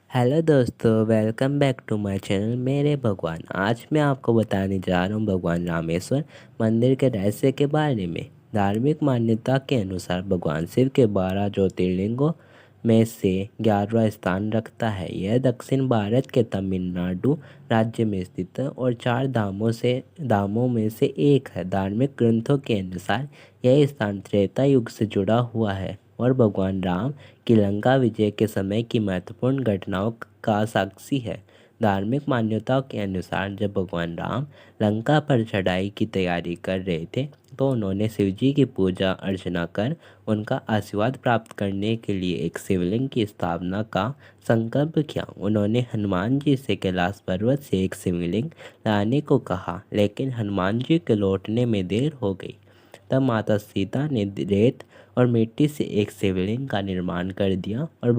Hello दोस्तों, welcome back to my channel मेरे भगवान। आज मैं आपको बताने जा रहा हूँ भगवान रामेश्वर मंदिर के रहस्य के बारे में। धार्मिक मान्यता के अनुसार भगवान शिव के 12 ज्योतिर्लिंगों में से 11वां स्थान रखता है। यह दक्षिण भारत के तमिलनाडु राज्य में स्थित है और 4 धामों में से एक है। धार्मिक ग्रंथों के अनुसार यह स्थान त्रेता युग से जुड़ा हुआ है और भगवान राम की लंका विजय के समय की महत्वपूर्ण घटनाओं का साक्षी है। धार्मिक मान्यताओं के अनुसार जब भगवान राम लंका पर चढ़ाई की तैयारी कर रहे थे तो उन्होंने शिवजी की पूजा अर्चना कर उनका आशीर्वाद प्राप्त करने के लिए एक शिवलिंग की स्थापना का संकल्प किया। उन्होंने हनुमान जी से कैलाश पर्वत से एक शिवलिंग लाने को कहा, लेकिन हनुमान जी के लौटने में देर हो गई। तब माता सीता ने रेत और मिट्टी से एक शिवलिंग का निर्माण कर दिया और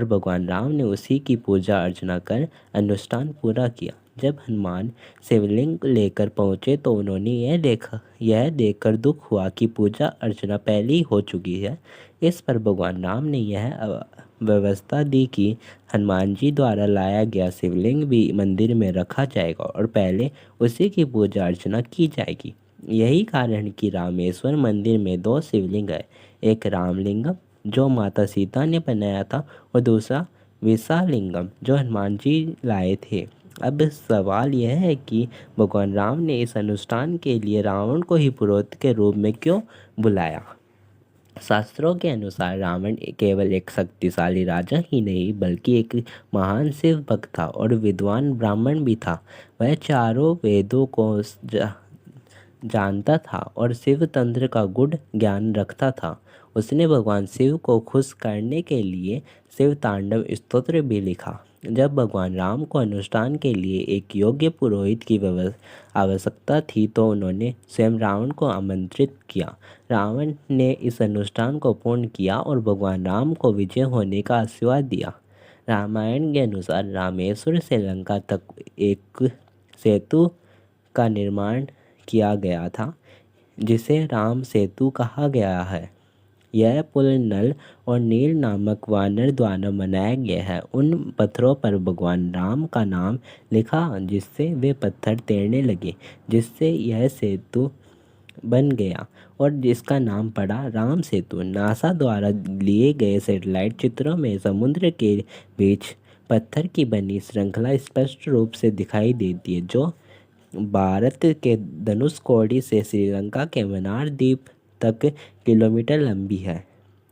भगवान राम ने उसी की पूजा अर्चना कर अनुष्ठान पूरा किया। जब हनुमान शिवलिंग लेकर पहुँचे तो उन्होंने यह देखकर दुख हुआ कि पूजा अर्चना पहले ही हो चुकी है। इस पर भगवान राम ने यह व्यवस्था दी कि हनुमान जी द्वारा लाया गया शिवलिंग भी मंदिर में रखा जाएगा और पहले उसी की पूजा अर्चना की जाएगी। यही कारण कि रामेश्वर मंदिर में 2 शिवलिंग है, एक रामलिंगम जो माता सीता ने बनाया था और दूसरा विशालिंगम जो हनुमान जी लाए थे। अब सवाल यह है कि भगवान राम ने इस अनुष्ठान के लिए रावण को ही पुरोहित के रूप में क्यों बुलाया। शास्त्रों के अनुसार रावण केवल एक शक्तिशाली राजा ही नहीं बल्कि एक महान शिव भक्त था और विद्वान ब्राह्मण भी था। वह चारों वेदों को जानता था और शिव तंत्र का गूढ़ ज्ञान रखता था। उसने भगवान शिव को खुश करने के लिए शिव तांडव स्तोत्र भी लिखा। जब भगवान राम को अनुष्ठान के लिए एक योग्य पुरोहित की आवश्यकता थी तो उन्होंने स्वयं रावण को आमंत्रित किया। रावण ने इस अनुष्ठान को पूर्ण किया और भगवान राम को विजय होने का आशीर्वाद दिया। रामायण के अनुसार रामेश्वर से लंका तक एक सेतु का निर्माण किया गया था जिसे राम सेतु कहा गया है। यह पुल नल और नील नामक वानर द्वारा बनाया गया है। उन पत्थरों पर भगवान राम का नाम लिखा जिससे वे पत्थर तैरने लगे, जिससे यह सेतु बन गया और जिसका नाम पड़ा राम सेतु। नासा द्वारा लिए गए सैटेलाइट चित्रों में समुद्र के बीच पत्थर की बनी श्रृंखला स्पष्ट रूप से दिखाई देती है जो भारत के धनुषकोडी से श्रीलंका के मन्नार द्वीप तक किलोमीटर लंबी है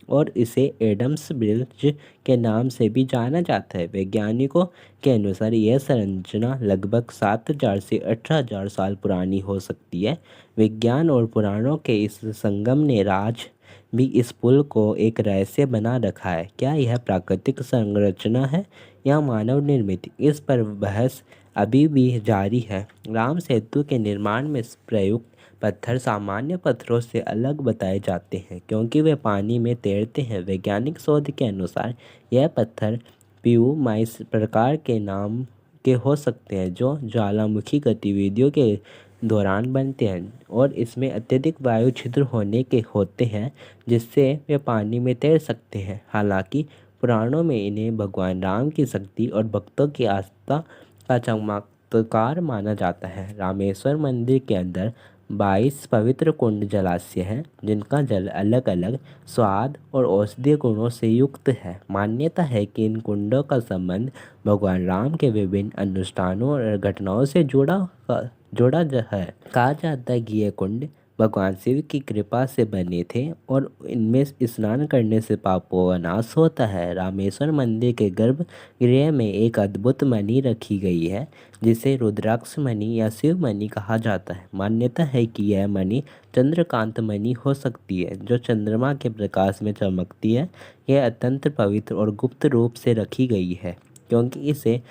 और इसे एडम्स ब्रिज के नाम से भी जाना जाता है। वैज्ञानिकों के अनुसार यह संरचना लगभग 7,000 से 18,000 साल पुरानी हो सकती है। विज्ञान और पुराणों के इस संगम ने राज भी इस पुल को एक रहस्य बना रखा है। क्या यह प्राकृतिक संरचना है या मानव निर्मित, इस पर बहस अभी भी जारी है। राम सेतु के निर्माण में प्रयुक्त पत्थर सामान्य पत्थरों से अलग बताए जाते हैं क्योंकि वे पानी में तैरते हैं। वैज्ञानिक शोध के अनुसार यह पत्थर प्यूमाइस प्रकार के नाम के हो सकते हैं जो ज्वालामुखी गतिविधियों के दौरान बनते हैं और इसमें अत्यधिक वायु छिद्र होने के होते हैं जिससे वे पानी में तैर सकते हैं। हालांकि पुराणों में इन्हें भगवान राम की शक्ति और भक्तों की आस्था का चमत्कार माना जाता है। रामेश्वर मंदिर के अंदर 22 पवित्र कुंड जलाशय हैं जिनका जल अलग अलग स्वाद और औषधीय गुणों से युक्त है। मान्यता है कि इन कुंडों का संबंध भगवान राम के विभिन्न अनुष्ठानों और घटनाओं से है। कहा जाता है कि ये कुंड भगवान शिव की कृपा से बने थे और इनमें स्नान करने से पापों का नाश होता है। रामेश्वर मंदिर के गर्भगृह में एक अद्भुत मणि रखी गई है जिसे रुद्राक्ष मणि या शिव मणि कहा जाता है। मान्यता है कि यह मणि चंद्रकांत मणि हो सकती है जो चंद्रमा के प्रकाश में चमकती है। यह अत्यंत पवित्र और गुप्त रूप से रखी गई है क्योंकि इसे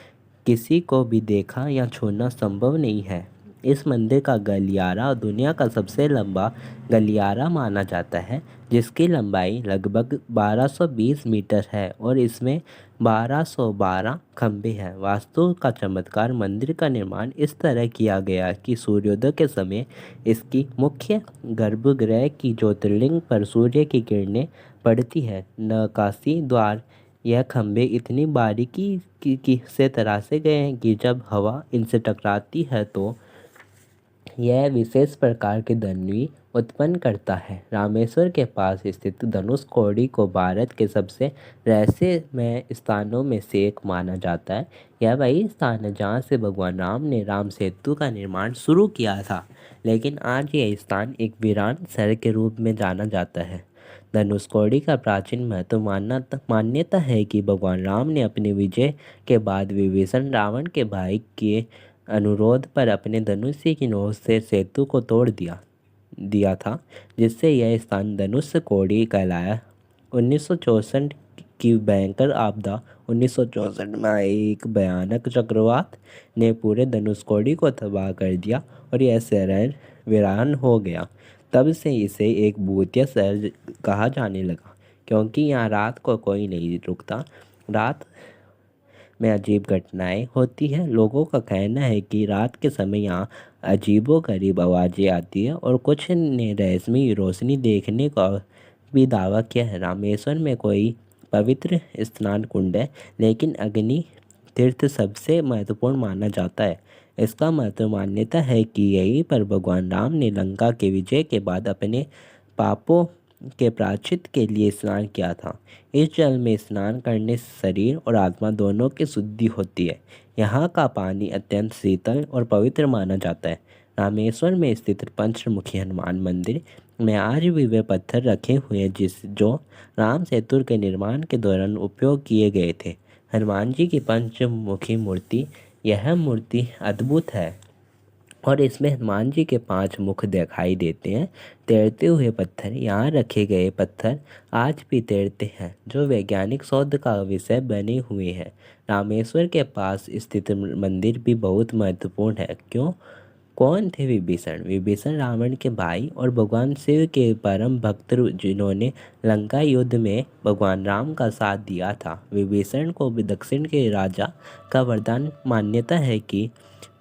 किसी को भी देखा या छूना संभव नहीं है। इस मंदिर का गलियारा दुनिया का सबसे लंबा गलियारा माना जाता है जिसकी लंबाई लगभग 1220 मीटर है और इसमें 1212 खंभे हैं। वास्तु का चमत्कार, मंदिर का निर्माण इस तरह किया गया कि सूर्योदय के समय इसकी मुख्य गर्भगृह की ज्योतिर्लिंग पर सूर्य की किरणें पड़ती है। नक्काशी द्वार यह खंभे इतनी बारीकी से तराशे गए हैं कि जब हवा इनसे टकराती है तो यह विशेष प्रकार की ध्वनि उत्पन्न करता है। रामेश्वर के पास स्थित धनुषकोडी को भारत के सबसे रहस्यमय स्थानों में से एक माना जाता है। यह वही स्थान है जहाँ से भगवान राम ने राम सेतु का निर्माण शुरू किया था, लेकिन आज यह स्थान एक वीरान शहर के रूप में जाना जाता है। धनुषकोडी का प्राचीन महत्व मान्यता है कि भगवान राम ने अपनी विजय के बाद विभीषण रावण के भाई के अनुरोध पर अपने धनुष की नोक से सेतु को तोड़ दिया था, जिससे यह स्थान धनुषकोडी कहलाया। 1964 की भयंकर आपदा 1964 में एक भयानक चक्रवात ने पूरे धनुषकोडी को तबाह कर दिया और यह शहर वीरान हो गया। तब से इसे एक भूतिया शहर कहा जाने लगा, क्योंकि यहाँ रात को कोई नहीं रुकता। रात में अजीब घटनाएं होती हैं। लोगों का कहना है कि रात के समय यहाँ अजीबोगरीब आवाज़ें आती है और कुछ ने रहस्यमयी रोशनी देखने का भी दावा किया है। रामेश्वर में कोई पवित्र स्नान कुंड है, लेकिन अग्नि तीर्थ सबसे महत्वपूर्ण माना जाता है। इसका महत्व मान्यता है कि यहीं पर भगवान राम ने लंका के विजय के बाद अपने पापों के प्रायश्चित के लिए स्नान किया था। इस जल में स्नान करने से शरीर और आत्मा दोनों की शुद्धि होती है। यहाँ का पानी अत्यंत शीतल और पवित्र माना जाता है। रामेश्वर में स्थित पंचमुखी हनुमान मंदिर में आज भी वे पत्थर रखे हुए हैं जो राम सेतु के निर्माण के दौरान उपयोग किए गए थे। हनुमान जी की पंचमुखी मूर्ति, यह मूर्ति अद्भुत है और इसमें हनुमान जी के 5 मुख दिखाई देते हैं। तैरते हुए पत्थर, यहाँ रखे गए पत्थर आज भी तैरते हैं, जो वैज्ञानिक शोध का विषय बने हुए हैं। रामेश्वर के पास स्थित मंदिर भी बहुत महत्वपूर्ण है। कौन थे विभीषण? विभीषण रावण के भाई और भगवान शिव के परम भक्त, जिन्होंने लंका युद्ध में भगवान राम का साथ दिया था। विभीषण को दक्षिण के राजा का वरदान मान्यता है कि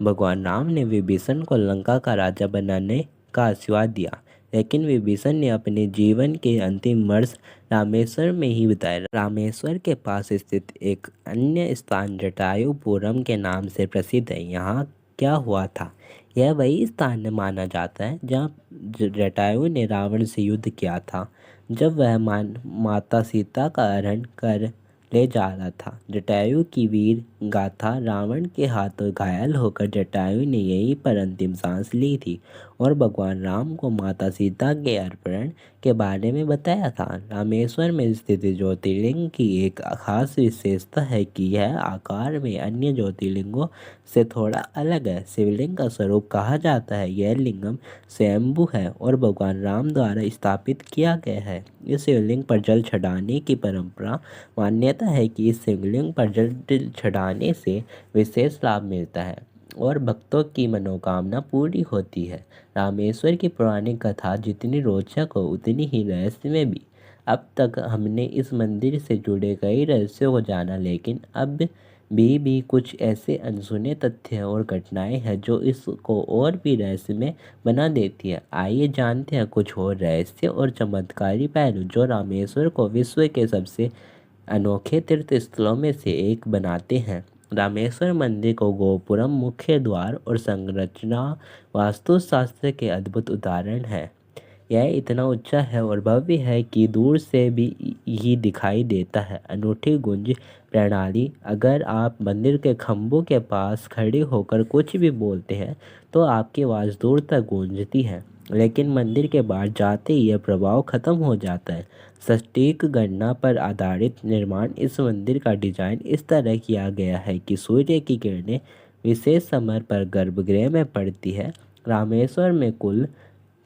भगवान राम ने विभीषण को लंका का राजा बनाने का आशीर्वाद दिया, लेकिन विभीषण ने अपने जीवन के अंतिम वर्ष रामेश्वर में ही बिताए। रामेश्वर के पास स्थित एक अन्य स्थान जटायुपुरम के नाम से प्रसिद्ध है। यहाँ क्या हुआ था? यह वही स्थान माना जाता है जहाँ जटायु ने रावण से युद्ध किया था, जब वह माता सीता का हरण कर ले जा रहा था। जटायु की वीर गाथा रावण के हाथों घायल होकर जटायु ने यहीं पर अंतिम सांस ली थी और भगवान राम को माता सीता के अर्पण के बारे में बताया था। रामेश्वर में स्थित ज्योतिर्लिंग की एक खास विशेषता है कि यह आकार में अन्य ज्योतिर्लिंगों से थोड़ा अलग है। शिवलिंग का स्वरूप कहा जाता है यह लिंगम स्वयंभू है और भगवान राम द्वारा स्थापित किया गया है। इस शिवलिंग पर जल चढ़ाने की परंपरा मान्यता है कि इस शिवलिंग पर जल चढ़ाने से विशेष लाभ मिलता है और भक्तों की मनोकामना पूरी होती है। रामेश्वर की पौराणिक कथा जितनी रोचक हो उतनी ही रहस्यमय भी। अब तक हमने इस मंदिर से जुड़े कई रहस्यों को जाना, लेकिन अब भी कुछ ऐसे अनसुने तथ्य और घटनाएं हैं जो इसको और भी रहस्यमय बना देती है। आइए जानते हैं कुछ और रहस्य और चमत्कारी पहलू जो रामेश्वर को विश्व के सबसे अनोखे तीर्थ स्थलों में से एक बनाते हैं। रामेश्वर मंदिर को गोपुरम, मुख्य द्वार और संरचना वास्तुशास्त्र के अद्भुत उदाहरण है। यह इतना ऊंचा है और भव्य है कि दूर से भी ही दिखाई देता है। अनूठी गुंज प्रणाली, अगर आप मंदिर के खंभों के पास खड़े होकर कुछ भी बोलते हैं तो आपकी आवाज़ दूर तक गूंजती है, लेकिन मंदिर के बाहर जाते ही यह प्रभाव खत्म हो जाता है। सटीक गणना पर आधारित निर्माण, इस मंदिर का डिजाइन इस तरह किया गया है कि सूर्य की किरणें विशेष समय पर गर्भगृह में पड़ती है। रामेश्वर में कुल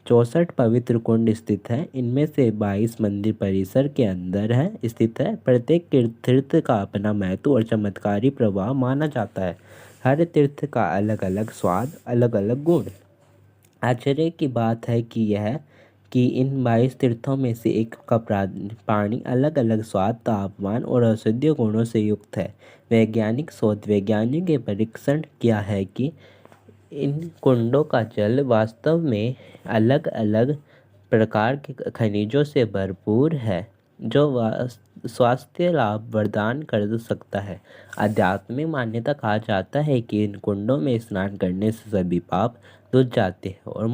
64 पवित्र कुंड स्थित हैं, इनमें से 22 मंदिर परिसर के अंदर स्थित है। प्रत्येक तीर्थ का अपना महत्व और चमत्कारी प्रभाव माना जाता है। हर तीर्थ का अलग अलग स्वाद, अलग अलग गुण। आश्चर्य की बात है कि इन 22 तीर्थों में से एक का पानी अलग अलग स्वाद, तापमान और औषधीय गुणों से युक्त है। वैज्ञानिक शोध, वैज्ञानिकों के परीक्षण किया है कि इन कुंडों का जल वास्तव में अलग अलग प्रकार के खनिजों से भरपूर है, जो स्वास्थ्य लाभ प्रदान कर सकता है। आध्यात्मिक मान्यता कहा जाता है कि इन कुंडों में स्नान करने से सभी पाप धुल जाते हैं और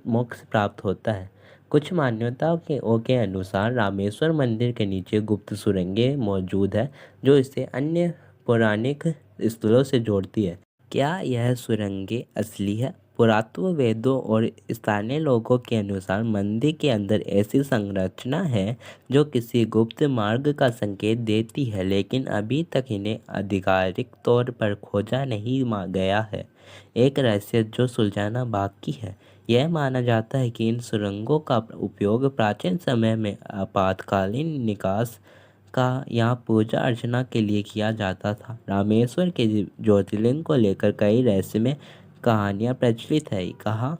मोक्ष प्राप्त होता है। कुछ मान्यताओं के अनुसार रामेश्वर मंदिर के नीचे गुप्त सुरंगें मौजूद है जो इसे अन्य पौराणिक स्थलों से जोड़ती है। क्या यह सुरंगें असली है? पुरातत्व वेदों और स्थानीय लोगों के अनुसार मंदिर के अंदर ऐसी संरचना है जो किसी गुप्त मार्ग का संकेत देती है, लेकिन अभी तक इन्हें आधिकारिक तौर पर खोजा नहीं गया है। एक रहस्य जो सुलझाना बाकी है। यह माना जाता है कि इन सुरंगों का उपयोग प्राचीन समय में आपातकालीन निकास का यहाँ पूजा अर्चना के लिए किया जाता था। रामेश्वर के ज्योतिर्लिंग को लेकर कई रहस्यमय कहानियाँ प्रचलित है। कहा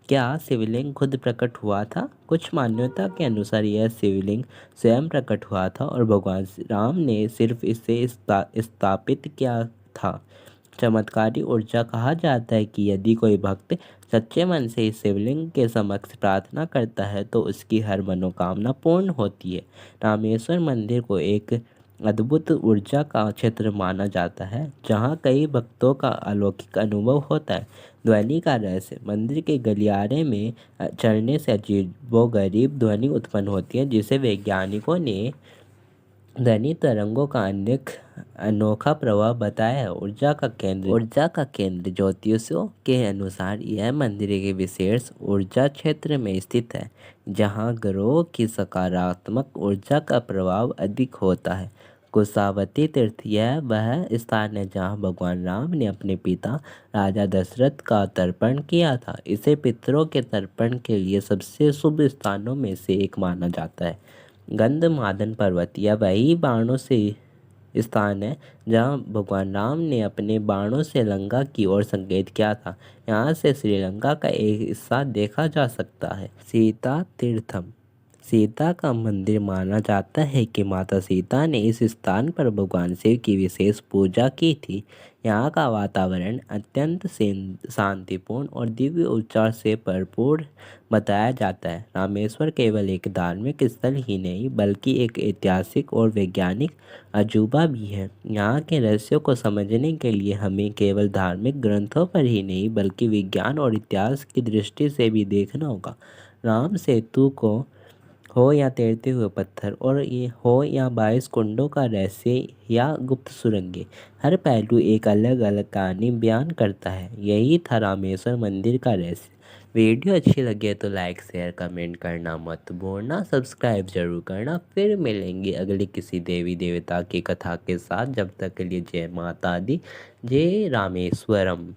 क्या शिवलिंग खुद प्रकट हुआ था? कुछ मान्यता के अनुसार यह शिवलिंग स्वयं प्रकट हुआ था और भगवान राम ने सिर्फ इसे स्थापित किया था। चमत्कारी ऊर्जा कहा जाता है कि यदि कोई भक्त सच्चे मन से इस शिवलिंग के समक्ष प्रार्थना करता है तो उसकी हर मनोकामना पूर्ण होती है। रामेश्वर मंदिर को एक अद्भुत ऊर्जा का क्षेत्र माना जाता है जहाँ कई भक्तों का अलौकिक अनुभव होता है। ध्वनि का रहस्य। मंदिर के गलियारे में चढ़ने से अजीबोगरीब ध्वनि उत्पन्न होती है जिसे वैज्ञानिकों ने ध्वनि तरंगों का अनोखा प्रभाव बताया है। ऊर्जा का केंद्र ज्योतिषियों के अनुसार यह मंदिर के विशेष ऊर्जा क्षेत्र में स्थित है जहां ग्रहों की सकारात्मक ऊर्जा का प्रभाव अधिक होता है। कुशावती तीर्थ। यह वह स्थान है जहां भगवान राम ने अपने पिता राजा दशरथ का तर्पण किया था। इसे पितरों के तर्पण के लिए सबसे शुभ स्थानों में से एक माना जाता है। गंधमादन पर्वत। यह वही बाणों से स्थान है जहाँ भगवान राम ने अपने बाणों से लंका की ओर संकेत किया था। यहाँ से श्रीलंका का एक हिस्सा देखा जा सकता है। सीता तीर्थम। सीता का मंदिर माना जाता है कि माता सीता ने इस स्थान पर भगवान शिव की विशेष पूजा की थी। यहाँ का वातावरण अत्यंत शांतिपूर्ण और दिव्य ऊर्जा से भरपूर बताया जाता है। रामेश्वर केवल एक धार्मिक स्थल ही नहीं बल्कि एक ऐतिहासिक और वैज्ञानिक अजूबा भी है। यहाँ के रहस्यों को समझने के लिए हमें केवल धार्मिक ग्रंथों पर ही नहीं बल्कि विज्ञान और इतिहास की दृष्टि से भी देखना होगा। राम सेतु को हो या तैरते हुए पत्थर और ये हो या 22 कुंडों का रहस्य या गुप्त सुरंगें, हर पहलू एक अलग अलग कहानी बयान करता है। यही था रामेश्वर मंदिर का रहस्य। वीडियो अच्छी लगे तो लाइक शेयर कमेंट करना मत भूलना, सब्सक्राइब जरूर करना। फिर मिलेंगे अगली किसी देवी देवता की कथा के साथ। जब तक के लिए जय माता दी, जय रामेश्वरम।